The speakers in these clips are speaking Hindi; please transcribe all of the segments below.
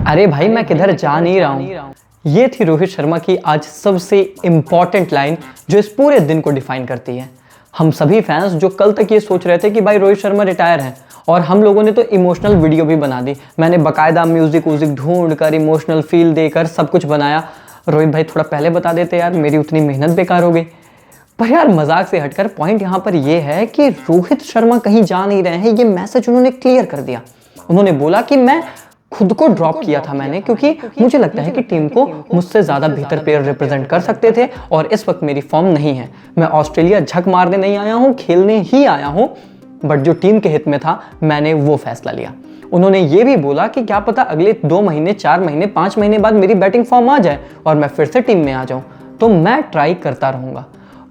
अरे भाई मैं किधर जा नहीं रहा हूँ। ये थी रोहित शर्मा की आज सबसे इम्पॉर्टेंट लाइन जो इस पूरे दिन को डिफाइन करती है। हम सभी फैंस जो कल तक ये सोच रहे थे कि भाई रोहित शर्मा रिटायर हैं, और हम लोगों ने तो इमोशनल वीडियो भी बना दी। मैंने बाकायदा म्यूजिक ढूंढ कर इमोशनल फील देकर सब कुछ बनाया। रोहित भाई थोड़ा पहले बता देते यार, मेरी उतनी मेहनत बेकार हो गई। पर यार मजाक से हटकर पॉइंट यहाँ पर यह है कि रोहित शर्मा कहीं जा नहीं रहे हैं। ये मैसेज उन्होंने क्लियर कर दिया। उन्होंने बोला कि मैं खुद को ड्रॉप किया था मैंने, क्योंकि मुझे लगता है कि टीम को मुझसे ज्यादा बेहतर प्लेयर रिप्रेजेंट कर सकते थे और इस वक्त मेरी फॉर्म नहीं है। मैं ऑस्ट्रेलिया झक मारने नहीं आया हूं, खेलने ही आया हूं, बट जो टीम के हित में था मैंने वो फैसला लिया। उन्होंने ये भी बोला कि क्या पता अगले 2 महीने 4 महीने 5 महीने बाद मेरी बैटिंग फॉर्म आ जाए और मैं फिर से टीम में आ जाऊं, तो मैं ट्राई करता रहूंगा।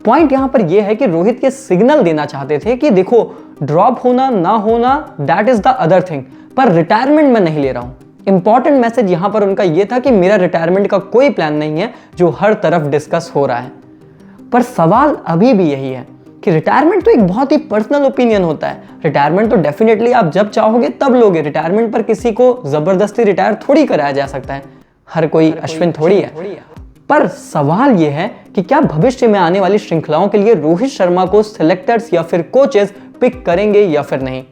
पॉइंट यहां पर यह है कि रोहित ये सिग्नल देना चाहते थे कि देखो, ड्रॉप होना ना होना that is the other thing, पर रिटायरमेंट मैं नहीं ले रहा हूं। इंपॉर्टेंट मैसेज यहां पर उनका यह था कि मेरा रिटायरमेंट का कोई प्लान नहीं है, जो हर तरफ डिस्कस हो रहा है। पर सवाल अभी भी यही है कि रिटायरमेंट तो एक बहुत ही पर्सनल ओपिनियन होता है। रिटायरमेंट तो डेफिनेटली आप जब चाहोगे तब लोगे। रिटायरमेंट पर किसी को जबरदस्ती रिटायर थोड़ी कराया जा सकता है, हर कोई अश्विन थोड़ी है। पर सवाल यह है कि क्या भविष्य में आने वाली श्रृंखलाओं के लिए रोहित शर्मा को सिलेक्टर्स या फिर कोचेस पिक करेंगे या फिर नहीं।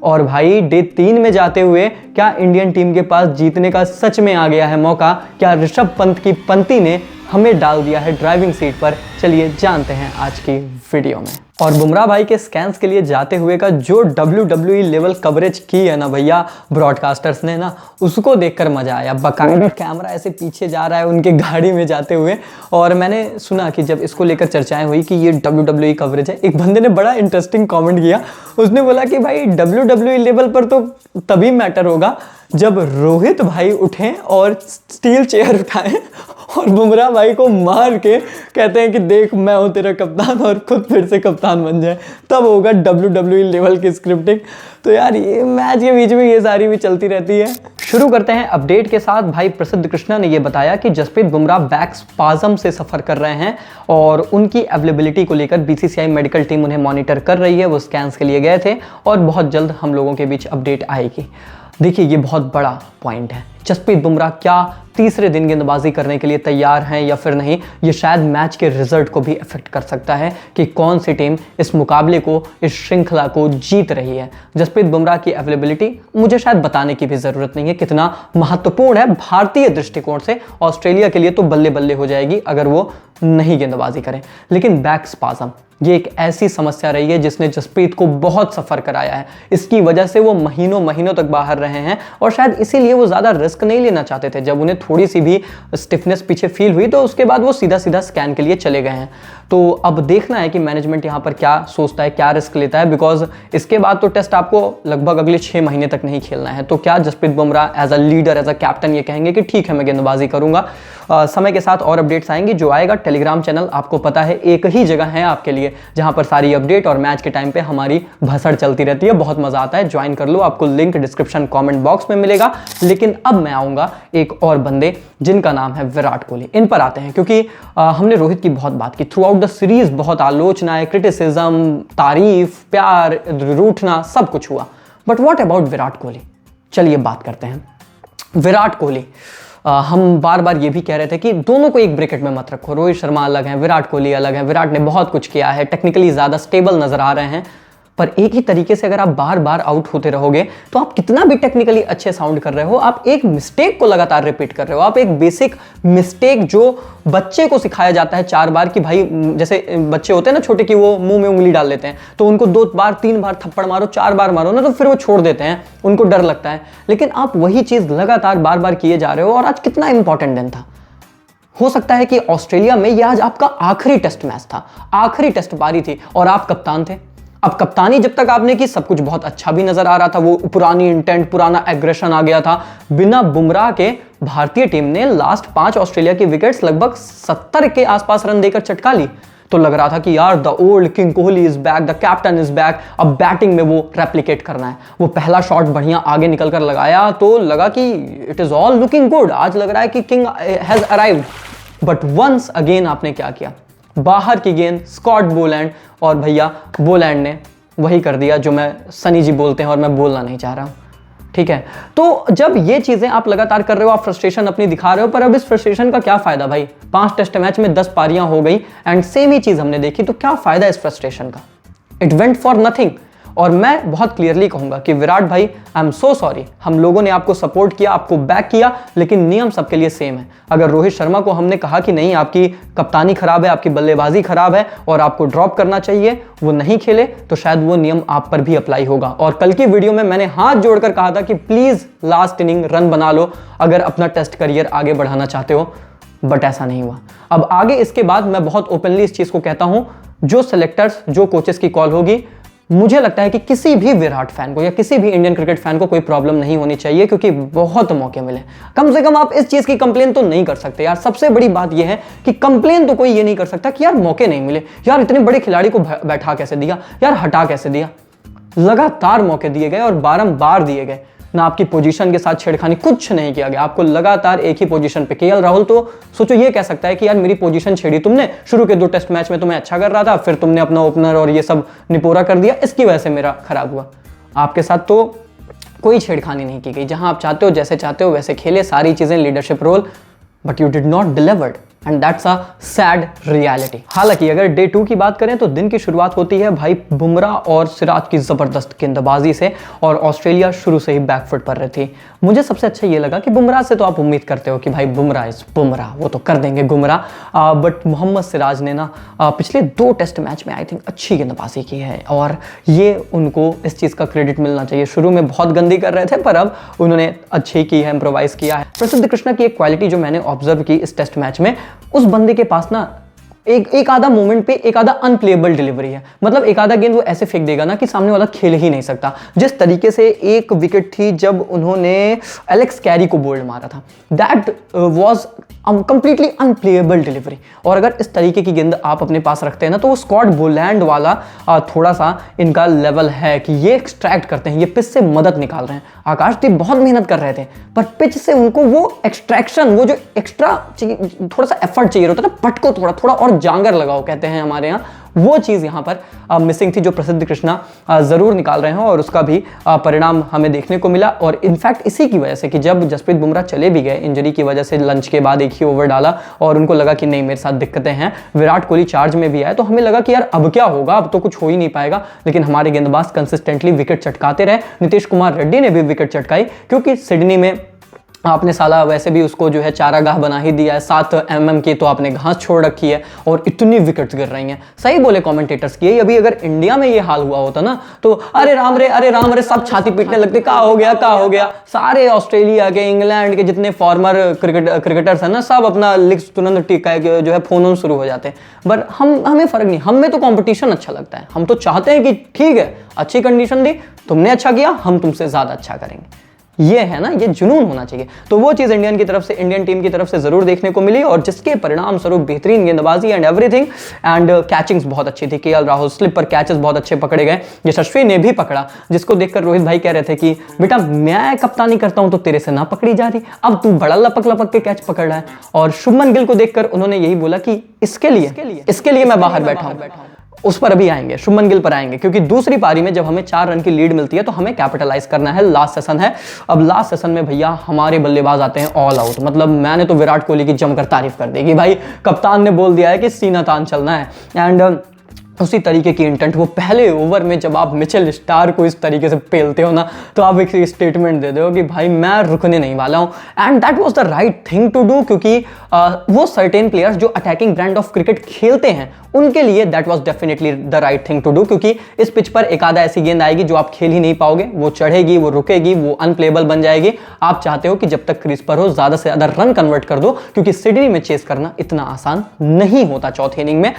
और भाई डे 3 में जाते हुए क्या इंडियन टीम के पास जीतने का सच में आ गया है मौका? क्या ऋषभ पंत की पंक्ति ने हमें डाल दिया है ड्राइविंग सीट पर? चलिए जानते हैं आज की वीडियो में। और बुमराह भाई के स्कैन्स के लिए जाते हुए का जो WWE लेवल कवरेज की है ना भैया ब्रॉडकास्टर्स ने ना, उसको देखकर मजा आया। बाकायदा कैमरा ऐसे पीछे जा रहा है उनके गाड़ी में जाते हुए। और मैंने सुना कि जब इसको लेकर चर्चाएं हुई कि ये WWE कवरेज है, एक बंदे ने बड़ा इंटरेस्टिंग कमेंट किया। उसने बोला कि भाई WWE लेवल पर तो तभी मैटर होगा जब रोहित भाई उठें और स्टील चेयर उठाएं और बुमराह भाई को मार के कहते हैं कि देख मैं हूं तेरा कप्तान, और खुद फिर से कप्तान बन जाए, तब होगा WWE लेवल की स्क्रिप्टिंग। तो यार ये मैच के बीच में ये सारी भी चलती रहती है। शुरू करते हैं अपडेट के साथ। भाई प्रसिद्ध कृष्णा ने यह बताया कि जसप्रीत बुमराह बैक स्पाज्म से सफर कर रहे हैं और उनकी अवेलेबिलिटी को लेकर BCCI मेडिकल टीम उन्हें मॉनिटर कर रही है। वो स्कैन्स के लिए गए थे और बहुत जल्द हम लोगों के बीच अपडेट आएगी। देखिए ये बहुत बड़ा पॉइंट है। जसप्रीत बुमराह क्या तीसरे दिन गेंदबाजी करने के लिए तैयार हैं या फिर नहीं, ये शायद मैच के रिजल्ट को भी अफेक्ट कर सकता है कि कौन सी टीम इस मुकाबले को, इस श्रृंखला को जीत रही है। जसप्रीत बुमराह की अवेलेबिलिटी मुझे शायद बताने की भी ज़रूरत नहीं है कितना महत्वपूर्ण है भारतीय दृष्टिकोण से। ऑस्ट्रेलिया के लिए तो बल्ले बल्ले हो जाएगी अगर वो नहीं गेंदबाजी करें, लेकिन बैक स्पाज्म ये एक ऐसी समस्या रही है जिसने जसप्रीत को बहुत सफ़र कराया है। इसकी वजह से वो महीनों महीनों तक बाहर रहे हैं और शायद इसीलिए वो ज़्यादा रिस्क नहीं लेना चाहते थे। जब उन्हें थोड़ी सी भी स्टिफनेस पीछे फील हुई तो उसके बाद वो सीधा सीधा स्कैन के लिए चले गए हैं। तो अब देखना है कि मैनेजमेंट यहाँ पर क्या सोचता है, क्या रिस्क लेता है, बिकॉज इसके बाद तो टेस्ट आपको लगभग अगले 6 महीने तक नहीं खेलना है। तो क्या Jasprit Bumrah as a leader, as a captain ये कहेंगे कि ठीक है मैं गेंदबाजी करूंगा? समय के साथ और अपडेट्स आएंगी। जो आएगा टेलीग्राम चैनल, आपको पता है एक ही जगह है आपके लिए जहां पर सारी अपडेट और मैच के टाइम पे हमारी भसड़ चलती रहती है। बहुत मजा आता है, ज्वाइन कर लो, आपको लिंक डिस्क्रिप्शन कमेंट बॉक्स में मिलेगा। लेकिन अब मैं आऊंगा एक और बंदे जिनका नाम है विराट कोहली। इन पर आते हैं क्योंकि हमने रोहित की बहुत बात की थ्रू आउट द सीरीज, बहुत आलोचनाएं, क्रिटिसिज्म, तारीफ, प्यार, रूठना, सब कुछ हुआ। But what about Virat Kohli? चलिए बात करते हैं विराट कोहली। हम बार बार ये भी कह रहे थे कि दोनों को एक ब्रैकेट में मत रखो। रोहित शर्मा अलग हैं, विराट कोहली अलग हैं। विराट ने बहुत कुछ किया है, टेक्निकली ज़्यादा स्टेबल नजर आ रहे हैं, पर एक ही तरीके से अगर आप बार बार आउट होते रहोगे तो आप कितना भी टेक्निकली अच्छे साउंड कर रहे हो, आप एक मिस्टेक को लगातार रिपीट कर रहे हो। आप एक बेसिक मिस्टेक जो बच्चे को सिखाया जाता है 4 बार कि भाई, जैसे बच्चे होते हैं ना छोटे, कि वो मुंह में उंगली डाल लेते हैं, तो उनको 2 बार 3 बार थप्पड़ मारो, 4 बार मारो ना, तो फिर वो छोड़ देते हैं, उनको डर लगता है। लेकिन आप वही चीज लगातार बार बार किए जा रहे हो। और आज कितना इंपॉर्टेंट दिन था। हो सकता है कि ऑस्ट्रेलिया में यह आज आपका आखिरी टेस्ट मैच था, आखिरी टेस्ट पारी थी और आप कप्तान थे। अब कप्तानी जब तक आपने की सब कुछ बहुत अच्छा भी नजर आ रहा था, वो पुरानी इंटेंट, पुराना एग्रेशन आ गया था। बिना बुमराह के भारतीय टीम ने लास्ट 5 ऑस्ट्रेलिया की विकेट्स लगभग 70 के आसपास रन देकर चटका ली। तो लग रहा था कि यार the old king Kohli is back, the captain is back. अब बैटिंग में वो रेप्लिकेट करना है। वो पहला शॉट बढ़िया आगे निकल कर लगाया तो लगा कि it is all looking good, आज लग रहा है कि king has arrived. But once again आपने क्या किया? बाहर की गेंद, स्कॉट बोलैंड, और भैया बोलैंड ने वही कर दिया जो मैं सनी जी बोलते हैं और मैं बोलना नहीं चाह रहा हूं। ठीक है, तो जब ये चीजें आप लगातार कर रहे हो, आप फ्रस्ट्रेशन अपनी दिखा रहे हो, पर अब इस फ्रस्ट्रेशन का क्या फायदा भाई? 5 टेस्ट मैच में 10 पारियां हो गई एंड सेम ही चीज हमने देखी, तो क्या फायदा इस फ्रस्ट्रेशन का? It went for nothing. और मैं बहुत क्लियरली कहूंगा कि विराट भाई, आई एम सो सॉरी, हम लोगों ने आपको सपोर्ट किया, आपको बैक किया, लेकिन नियम सबके लिए सेम है। अगर रोहित शर्मा को हमने कहा कि नहीं, आपकी कप्तानी खराब है, आपकी बल्लेबाजी खराब है और आपको ड्रॉप करना चाहिए, वो नहीं खेले, तो शायद वो नियम आप पर भी अप्लाई होगा। और कल की वीडियो में मैंने हाथ जोड़कर कहा था कि प्लीज लास्ट इनिंग रन बना लो अगर अपना टेस्ट करियर आगे बढ़ाना चाहते हो, बट ऐसा नहीं हुआ। अब आगे इसके बाद मैं बहुत ओपनली इस चीज को कहता हूं, जो सेलेक्टर्स, जो कोचेस की कॉल होगी, मुझे लगता है कि किसी भी विराट फैन को या किसी भी इंडियन क्रिकेट फैन को कोई प्रॉब्लम नहीं होनी चाहिए, क्योंकि बहुत मौके मिले। कम से कम आप इस चीज की कंप्लेन तो नहीं कर सकते यार। सबसे बड़ी बात यह है कि कंप्लेन तो कोई ये नहीं कर सकता कि यार मौके नहीं मिले, यार इतने बड़े खिलाड़ी को बैठा कैसे दिया, यार हटा कैसे दिया। लगातार मौके दिए गए और बारंबार दिए गए, ना आपकी पोजीशन के साथ छेड़खानी, कुछ नहीं किया गया, आपको लगातार एक ही पोजीशन पे। केएल राहुल तो सोचो ये कह सकता है कि यार मेरी पोजीशन छेड़ी तुमने, शुरू के 2 टेस्ट मैच में तो मैं अच्छा कर रहा था, फिर तुमने अपना ओपनर और ये सब निपोरा कर दिया, इसकी वजह से मेरा खराब हुआ। आपके साथ तो कोई छेड़खानी नहीं की गई, जहां आप चाहते हो, जैसे चाहते हो वैसे खेले, सारी चीजें leadership role, but you did not delivered and that's a sad reality. हालांकि अगर डे 2 की बात करें तो दिन की शुरुआत होती है भाई बुमराह और सिराज की जबरदस्त गेंदबाजी से, और ऑस्ट्रेलिया शुरू से ही बैकफुट पर रही थी। मुझे सबसे अच्छा ये लगा कि बुमराह से तो आप उम्मीद करते हो कि भाई बुमराह इज बुमराह, वो तो कर देंगे गुमराह, बट मोहम्मद सिराज ने ना पिछले 2 टेस्ट मैच में आई थिंक अच्छी गेंदबाजी की है, और ये उनको इस चीज़ का क्रेडिट मिलना चाहिए। शुरू में बहुत गंदी कर रहे थे, पर अब उन्होंने अच्छी की है, इम्प्रोवाइज किया है। प्रसिद्ध कृष्णा की एक क्वालिटी जो मैंने ऑब्जर्व की इस टेस्ट मैच में, उस बंदे के पास ना एक आधा मोमेंट पे एक आधा अनप्लेएबल डिलीवरी है। मतलब एक आधा गेंद वो ऐसे फेंक देगा ना कि सामने वाला खेल ही नहीं सकता। जिस तरीके से एक विकेट थी जब उन्होंने एलेक्स कैरी को बोल्ड मारा था, that was completely unplayable delivery. और अगर इस तरीके की गेंद आप अपने पास रखते हैं ना, तो वो स्कॉट बोलैंड वाला थोड़ा सा इनका लेवल है कि ये एक्सट्रैक्ट करते हैं, ये पिच से मदद निकाल रहे हैं। आकाशदीप बहुत मेहनत कर रहे थे, पर पिच से उनको वो एक्सट्रैक्शन, वो जो एक्स्ट्रा थोड़ा सा एफर्ट चाहिए होता है ना, पट को थोड़ा और जांगर लगाओ कहते हैं हमारे यहाँ, वो चीज़ यहाँ पर मिसिंग थी, जो प्रसिद्ध कृष्णा ज़रूर निकाल रहे हैं, और उसका भी परिणाम हमें देखने को मिला। और इनफैक्ट इसी की वजह से कि जब जसप्रीत बुमराह चले भी गए इंजरी की वजह से, लंच के बाद एक ही ओवर डाला और उनको लगा कि नहीं मेरे साथ दिक्कतें हैं, विराट कोहली चार्ज में भी आए, तो हमें लगा कि यार अब क्या होगा, अब तो कुछ हो ही नहीं पाएगा। लेकिन हमारे गेंदबाज कंसिस्टेंटली विकेट चटकाते रहे। नीतीश कुमार रेड्डी ने भी विकेट चटकाई, क्योंकि सिडनी में आपने साला वैसे भी उसको जो है चारागाह बना ही दिया है, 7 mm की तो आपने घास छोड़ रखी है, और इतनी विकेट्स गिर रही हैं। सही बोले कमेंटेटर्स की, अभी अगर इंडिया में ये हाल हुआ होता ना, तो अरे राम रे सब छाती पीटने लगते, क्या हो गया। सारे ऑस्ट्रेलिया के, इंग्लैंड के जितने फॉर्मर क्रिकेटर्स हैं ना, सब अपना लिस्ट तुरंत टिका जो है फोन शुरू हो जाते हैं। बट हमें फर्क नहीं, हमें तो कॉम्पिटिशन अच्छा लगता है। हम तो चाहते हैं कि ठीक है, अच्छी कंडीशन दी, तुमने अच्छा किया, हम तुमसे ज्यादा अच्छा करेंगे। ये है ना, ये जुनून होना चाहिए। तो वो चीज़ इंडियन टीम की तरफ से ज़रूर देखने को मिली, और जिसके परिणाम स्वरूप बेहतरीन गेंदबाजी एंड एवरीथिंग, एंड कैचिंग्स बहुत अच्छी थी। केएल राहुल स्लिप पर कैचेस बहुत अच्छे पकड़े गए, यशस्वी ने भी पकड़ा, जिसको देखकर रोहित भाई कह रहे थे कि बेटा मैं कप्तानी करता हूं तो तेरे से ना पकड़ी जा रही, अब तू बड़ा लपक के कैच पकड़ रहा है। और शुभमन गिल को देखकर उन्होंने यही बोला कि इसके लिए मैं बाहर बैठा हूं। उस पर अभी आएंगे, शुभमन गिल पर आएंगे, क्योंकि दूसरी पारी में जब हमें 4 रन की लीड मिलती है तो हमें कैपिटलाइज करना है। लास्ट सेशन है, अब लास्ट सेशन में भैया हमारे बल्लेबाज आते हैं ऑल आउट। मतलब मैंने तो विराट कोहली की जमकर तारीफ कर दी कि भाई कप्तान ने बोल दिया है कि सीना तान चलना है, एंड उसी तरीके की इंटेंट। वो पहले ओवर में जब आप मिचेल स्टार को इस तरीके से पेलते हो ना, तो आप एक स्टेटमेंट दे दो कि भाई मैं रुकने नहीं वाला हूं, and that was the right thing to do. क्योंकि वो सर्टेन प्लेयर्स जो अटैकिंग ब्रांड ऑफ क्रिकेट खेलते हैं, उनके लिए that was definitely the right thing to do. क्योंकि इस पिच पर एक आधा ऐसी गेंद आएगी जो आप खेल ही नहीं पाओगे, वो चढ़ेगी, वो रुकेगी, वो अनप्लेबल बन जाएगी। आप चाहते हो कि जब तक क्रीज पर हो ज्यादा से ज्यादा रन कन्वर्ट कर दो, क्योंकि सिडनी में चेस करना इतना आसान नहीं होता चौथी इनिंग में।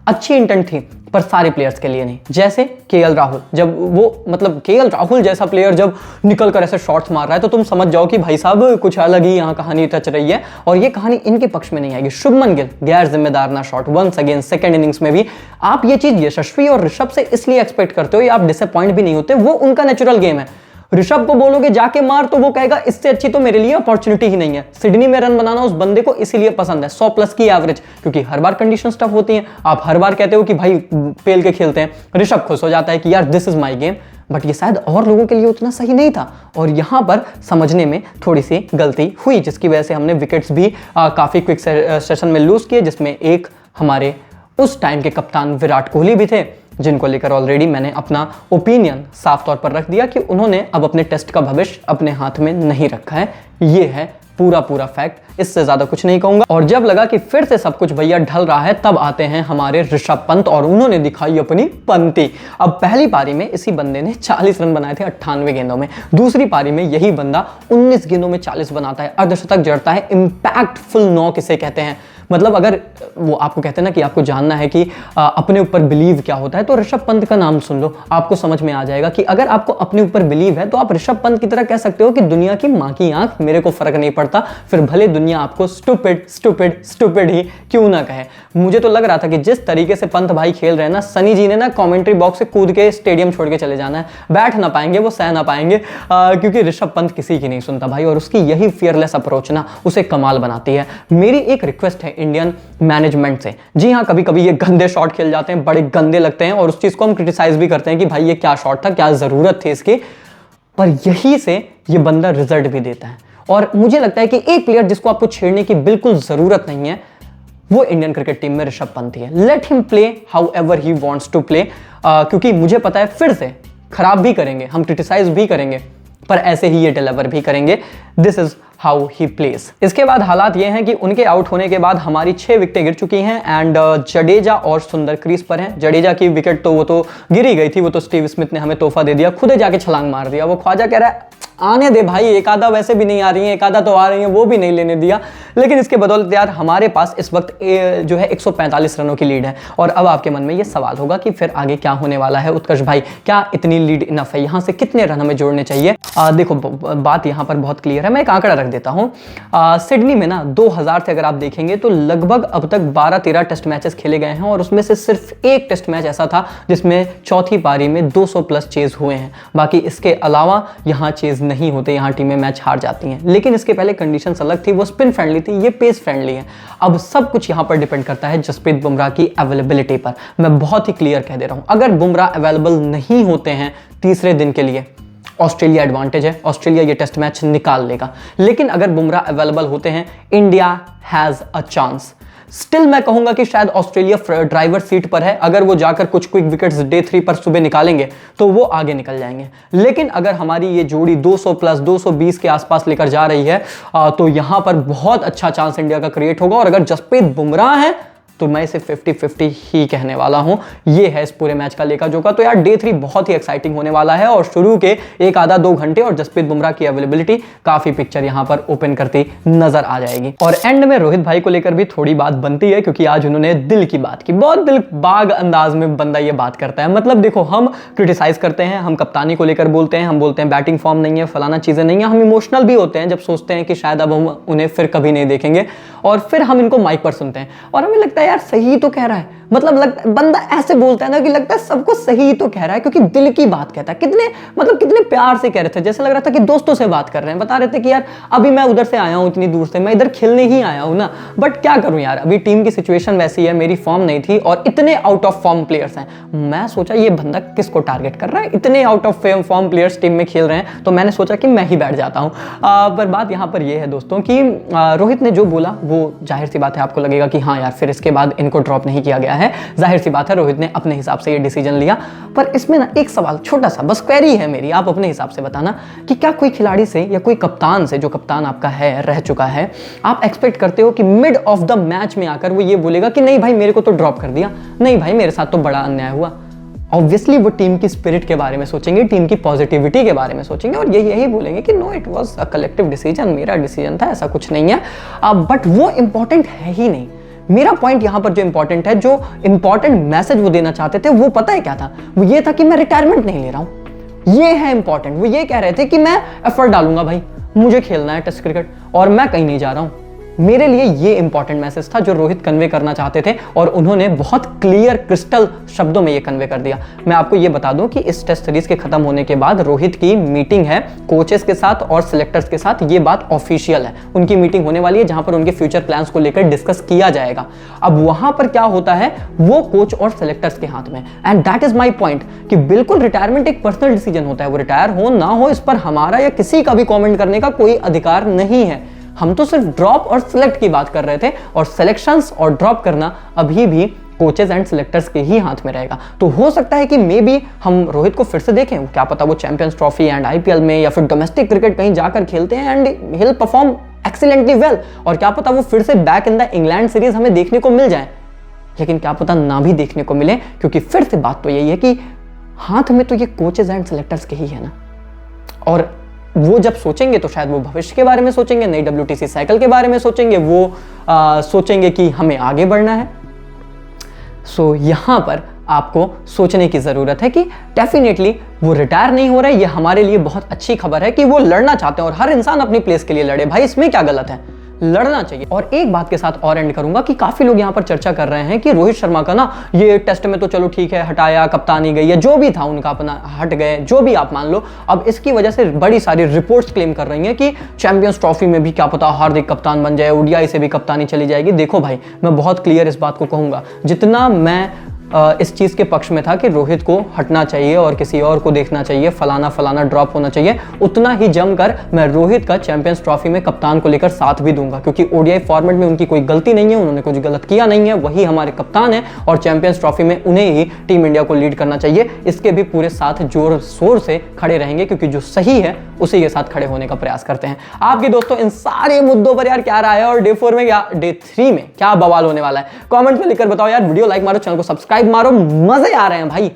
अच्छी इंटेंट थी, पर सारे प्लेयर्स के लिए नहीं। जैसे केएल राहुल, जब वो मतलब केएल राहुल जैसा प्लेयर जब निकल कर ऐसे शॉट्स मार रहा है, तो तुम समझ जाओ कि भाई साहब कुछ अलग ही यहाँ कहानी टच रही है, और ये कहानी इनके पक्ष में नहीं आएगी। शुभमन गिल गैर जिम्मेदार ना shot, once again second innings में भी आप ये चीज यशस्वी और ऋषभ से इसलिए एक्सपेक्ट करते हो, या आप डिसअपॉइंट भी नहीं होते, वो उनका नेचुरल गेम है। ऋषभ को बोलोगे जाके मार, तो वो कहेगा इससे अच्छी तो मेरे लिए अपॉर्चुनिटी ही नहीं है। सिडनी में रन बनाना उस बंदे को इसीलिए पसंद है, 100+ की एवरेज, क्योंकि हर बार कंडीशन टफ होती हैं। आप हर बार कहते हो कि भाई पेल के खेलते हैं, ऋषभ खुश हो जाता है कि यार this is my game. But ये शायद और लोगों के लिए उतना सही नहीं था, और यहां पर समझने में थोड़ी सी गलती हुई, जिसकी वजह से हमने विकेट्स भी काफी क्विक सेशन में लूज किए, जिसमें एक हमारे उस टाइम के कप्तान विराट कोहली भी थे, जिनको लेकर ऑलरेडी मैंने अपना ओपिनियन साफ तौर पर रख दिया कि उन्होंने अब अपने टेस्ट का भविष्य अपने हाथ में नहीं रखा है। ये है पूरा फैक्ट, इससे ज्यादा कुछ नहीं कहूंगा। और जब लगा कि फिर से सब कुछ भैया ढल रहा है, तब आते हैं हमारे ऋषभ पंत और उन्होंने दिखाई अपनी पंती। अब पहली पारी में इसी बंदे ने 40 रन बनाए थे 98 गेंदों में। दूसरी पारी में यही बंदा 19 गेंदों में 40 बनाता है, अर्धशतक जड़ता है, इंपैक्टफुल नॉक इसे कहते हैं। मतलब अगर वो आपको कहते हैं ना कि आपको जानना है कि अपने ऊपर बिलीव क्या होता है, तो ऋषभ पंत का नाम सुन लो, आपको समझ में आ जाएगा कि अगर आपको अपने ऊपर बिलीव है तो आप ऋषभ पंत की तरह कह सकते हो कि दुनिया की मां की आंख, मेरे को फर्क नहीं पड़ता, फिर भले दुनिया आपको स्टूपिड ही क्यों ना कहे। मुझे तो लग रहा था कि जिस तरीके से पंत भाई खेल रहे हैं ना, सनी जी ने ना कमेंट्री बॉक्स से कूद के स्टेडियम छोड़ के चले जाना है, बैठ ना पाएंगे वो, सह ना पाएंगे, क्योंकि ऋषभ पंत किसी की नहीं सुनता भाई, और उसकी यही फियरलेस अप्रोच ना उसे कमाल बनाती है। मेरी एक रिक्वेस्ट है इंडियन मैनेजमेंट से, जी हाँ कभी कभी ये गंदे शॉट खेल जाते हैं, बड़े गंदे लगते हैं, और उस चीज को हम क्रिटिसाइज भी करते हैं कि भाई ये क्या शॉट था, क्या जरूरत थी इसकी, पर यही से ये बंदा रिजल्ट भी देता है। और मुझे लगता है कि एक प्लेयर जिसको आपको छेड़ने की बिल्कुल जरूरत नहीं है, वो इंडियन क्रिकेट टीम में ऋषभ पंत ही है। Let him play however he wants to play, क्योंकि मुझे पता है फिर से खराब भी करेंगे, हम क्रिटिसाइज भी करेंगे, पर ऐसे ही ये डिलीवर भी करेंगे। This is how he place. इसके बाद हालात ये हैं कि उनके आउट होने के बाद हमारी 6 विकेटें गिर चुकी हैं, एंड जडेजा और सुंदर क्रीज पर हैं। जडेजा की विकेट तो वो तो गिर ही गई थी, वो तो स्टीव स्मिथ ने हमें तोहफा दे दिया, खुद ही जाके छलांग मार दिया। वो ख्वाजा कह रहा है आने दे भाई, एक आधा वैसे भी नहीं आ रही है, एक आधा तो आ रही है, वो भी नहीं लेने दिया। लेकिन इसके बदौलत यार हमारे पास इस वक्त जो है 145 रनों की लीड है। और अब आपके मन में ये सवाल होगा कि फिर आगे क्या होने वाला है उत्कर्ष भाई, क्या इतनी लीड इनफ है, यहाँ से कितने रन हमें जोड़ने चाहिए? देखो बात यहाँ पर बहुत क्लियर है, मैं एक आंकड़ा रख देता हूँ। सिडनी में ना 2000 से अगर आप देखेंगे तो लगभग अब तक 12-13 टेस्ट मैचेस खेले गए हैं, और उसमें से सिर्फ एक टेस्ट मैच ऐसा था जिसमें चौथी पारी में 200+ चेज हुए हैं। बाकी इसके अलावा यहाँ चेज नहीं होते, यहाँ टीमें मैच हार जाती हैं। लेकिन इसके पहले कंडीशंस अलग थी, वो स्पिन फ्रेंडली थी, ये पेस फ्रेंडली है। अब सब कुछ यहाँ पर डिपेंड करता है जसप्रीत बुमराह की अवेलेबिलिटी पर। मैं बहुत ही क्लियर कह दे रहा हूँ, अगर बुमराह अवेलेबल नहीं होते हैं तीसरे दिन के लिए, ऑस्ट्रेलिया एडवांटेज है, ऑस्ट्रेलिया ये टेस्ट मैच निकाल लेगा। लेकिन अगर बुमराह अवेलेबल होते हैं, India has a chance. Still मैं कहूंगा कि शायद ऑस्ट्रेलिया ड्राइवर सीट पर है, अगर वो जाकर कुछ क्विक विकेट्स डे 3 पर सुबह निकालेंगे तो वो आगे निकल जाएंगे। लेकिन अगर हमारी ये जोड़ी 200+ 220 के आसपास लेकर जा रही है, तो यहां पर बहुत अच्छा चांस इंडिया का क्रिएट होगा। और अगर जसप्रीत बुमराह है तो मैं इसे 50-50 ही कहने वाला हूं। ये है इस पूरे मैच का लेखा जोखा। तो यार डे 3 बहुत ही एक्साइटिंग होने वाला है, और शुरू के एक आधा 2 घंटे और जसप्रीत बुमराह की अवेलेबिलिटी काफी पिक्चर यहां पर ओपन करती नजर आ जाएगी। और एंड में रोहित भाई को लेकर भी थोड़ी बात बनती है, क्योंकि आज उन्होंने दिल की बात की, बहुत दिल बाग अंदाज में बंदा ये बात करता है। मतलब देखो, हम क्रिटिसाइज करते हैं, हम कप्तानी को लेकर बोलते हैं, हम बोलते हैं बैटिंग फॉर्म नहीं है, फलाना चीजें नहीं है, हम इमोशनल भी होते हैं जब सोचते हैं कि शायद अब हम उन्हें फिर कभी नहीं देखेंगे, और फिर हम इनको माइक पर सुनते हैं और हमें लगता है यार सही तो कह रहा है। मतलब बंदा ऐसे बोलता है ना कि लगता है सबको सही तो कह रहा है, क्योंकि दिल की बात कहता है। कितने प्यार से कह रहे थे, जैसे लग रहा था कि दोस्तों से बात कर रहे हैं, बता रहे थे कि यार अभी मैं उधर से आया हूं, इतनी दूर से, मैं इधर खेलने ही आया हूं ना, बट क्या करूं यार, अभी टीम की सिचुएशन वैसी है, मेरी फॉर्म नहीं थी और इतने आउट ऑफ फॉर्म प्लेयर्स हैं। मैं सोचा ये बंदा किसको टारगेट कर रहा है, इतने out of form players team में खेल रहे हैं, तो मैंने सोचा कि मैं ही बैठ जाता हूं। पर बात यहां पर यह है दोस्तों कि रोहित ने जो बोला वो जाहिर सी बात है आपको लगेगा कि हाँ यार फिर इसके बाद इनको ड्रॉप नहीं किया गया है, जाहिर सी बात है रोहित ने अपने हिसाब से ये डिसीजन लिया। पर इसमें ना एक सवाल छोटा सा बस क्वेरी है मेरी, आप अपने हिसाब से बताना कि क्या कोई खिलाड़ी से या कोई कप्तान से, जो कप्तान आपका है, रह चुका है, आप एक्सपेक्ट करते हो कि मिड ऑफ द मैच में आकर वो ये बोलेगा कि नहीं भाई मेरे को तो ड्रॉप कर दिया, नहीं भाई मेरे साथ तो बड़ा अन्याय हुआ। ऑब्वियसली वो टीम की स्पिरिट के बारे में सोचेंगे, टीम की पॉजिटिविटी के बारे में सोचेंगे और यही बोलेंगे कि no it was a collective decision, मेरा डिसीजन था, ऐसा कुछ नहीं है। बट वो इंपॉर्टेंट है ही नहीं। मेरा पॉइंट यहां पर जो इंपॉर्टेंट है, जो इंपॉर्टेंट मैसेज वो देना चाहते थे, वो पता है क्या था? वो ये था कि मैं रिटायरमेंट नहीं ले रहा हूं, ये है इंपॉर्टेंट। वो ये कह रहे थे कि मैं एफर्ट डालूंगा भाई, मुझे खेलना है टेस्ट क्रिकेट और मैं कहीं नहीं जा रहा हूं। मेरे लिए ये इंपॉर्टेंट मैसेज था जो रोहित कन्वे करना चाहते थे और उन्होंने बहुत क्लियर क्रिस्टल शब्दों में ये कन्वे कर दिया। मैं आपको ये बता दूं कि इस टेस्ट सीरीज के खत्म होने के बाद रोहित की मीटिंग है कोचेस के साथ और सिलेक्टर्स के साथ, ये बात ऑफिशियल है। उनकी मीटिंग होने वाली है जहां पर उनके फ्यूचर प्लान्स को लेकर डिस्कस किया जाएगा। अब वहां पर क्या होता है वो कोच और सिलेक्टर्स के हाथ में, and that is my point कि बिल्कुल रिटायरमेंट एक पर्सनल डिसीजन होता है। वो रिटायर हो ना हो इस पर हमारा या किसी का भी कमेंट करने का कोई अधिकार नहीं है। हम तो सिर्फ ड्रॉप और सिलेक्ट की बात कर रहे थे, और सिलेक्शंस और ड्रॉप करना अभी भी कोचेस एंड सिलेक्टर्स के ही हाथ में रहेगा। तो हो सकता है कि मे बी हम रोहित को फिर से देखें, क्या पता वो चैंपियंस ट्रॉफी एंड आईपीएल में या फिर डोमेस्टिक क्रिकेट कहीं जाकर खेलते हैं and he will perform excellently well, और क्या पता वो फिर से back in the England series हमें देखने को मिल जाए। लेकिन क्या पता ना भी देखने को मिले, क्योंकि फिर से बात तो यही है कि हाथ में तो ये कोचेस एंड सिलेक्टर्स के ही है ना, और वो जब सोचेंगे तो शायद वो भविष्य के बारे में सोचेंगे, नई WTC साइकिल के बारे में सोचेंगे, वो सोचेंगे कि हमें आगे बढ़ना है। सो यहाँ पर आपको सोचने की ज़रूरत है कि डेफिनेटली वो रिटायर नहीं हो रहे। ये हमारे लिए बहुत अच्छी खबर है कि वो लड़ना चाहते हैं, और हर इंसान अपनी प्लेस के लिए लड़े भाई, इसमें क्या गलत है, लड़ना चाहिए। और एक बात के साथ और एंड करूंगा कि काफी लोग यहाँ पर चर्चा कर रहे हैं कि रोहित शर्मा का ना ये टेस्ट में तो चलो ठीक है हटाया, कप्तानी गई, या जो भी था उनका अपना हट गए, जो भी आप मान लो। अब इसकी वजह से बड़ी सारी रिपोर्ट्स क्लेम कर रही हैं कि चैंपियंस ट्रॉफी में भी क्या पता हार्दिक कप्तान बन जाए, ओडीआई से भी कप्तानी चली जाएगी। देखो भाई, मैं बहुत क्लियर इस बात को कहूंगा, जितना मैं इस चीज़ के पक्ष में था कि रोहित को हटना चाहिए और किसी और को देखना चाहिए, फलाना ड्रॉप होना चाहिए, उतना ही जमकर मैं रोहित का चैंपियंस ट्रॉफी में कप्तान को लेकर साथ भी दूंगा, क्योंकि ओडीआई फॉर्मेट में उनकी कोई गलती नहीं है, उन्होंने कुछ गलत किया नहीं है, वही हमारे कप्तान है, और चैंपियंस ट्रॉफी में उन्हें ही टीम इंडिया को लीड करना चाहिए। इसके भी पूरे साथ जोर शोर से खड़े रहेंगे, क्योंकि जो सही है उसी के साथ खड़े होने का प्रयास करते हैं। आपके दोस्तों इन सारे मुद्दों पर यार क्या राय है, और डे 4 में या डे 3 में क्या बवाल होने वाला है, कमेंट में लिखकर बताओ यार। वीडियो लाइक मारो, चैनल को सब्सक्राइब मारो, मजे आ रहे हैं भाई,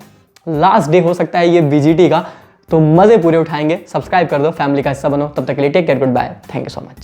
लास्ट डे हो सकता है ये बीजीटी का, तो मजे पूरे उठाएंगे। सब्सक्राइब कर दो, फैमिली का हिस्सा बनो। तब तक के लिए take care, goodbye, thank you so much.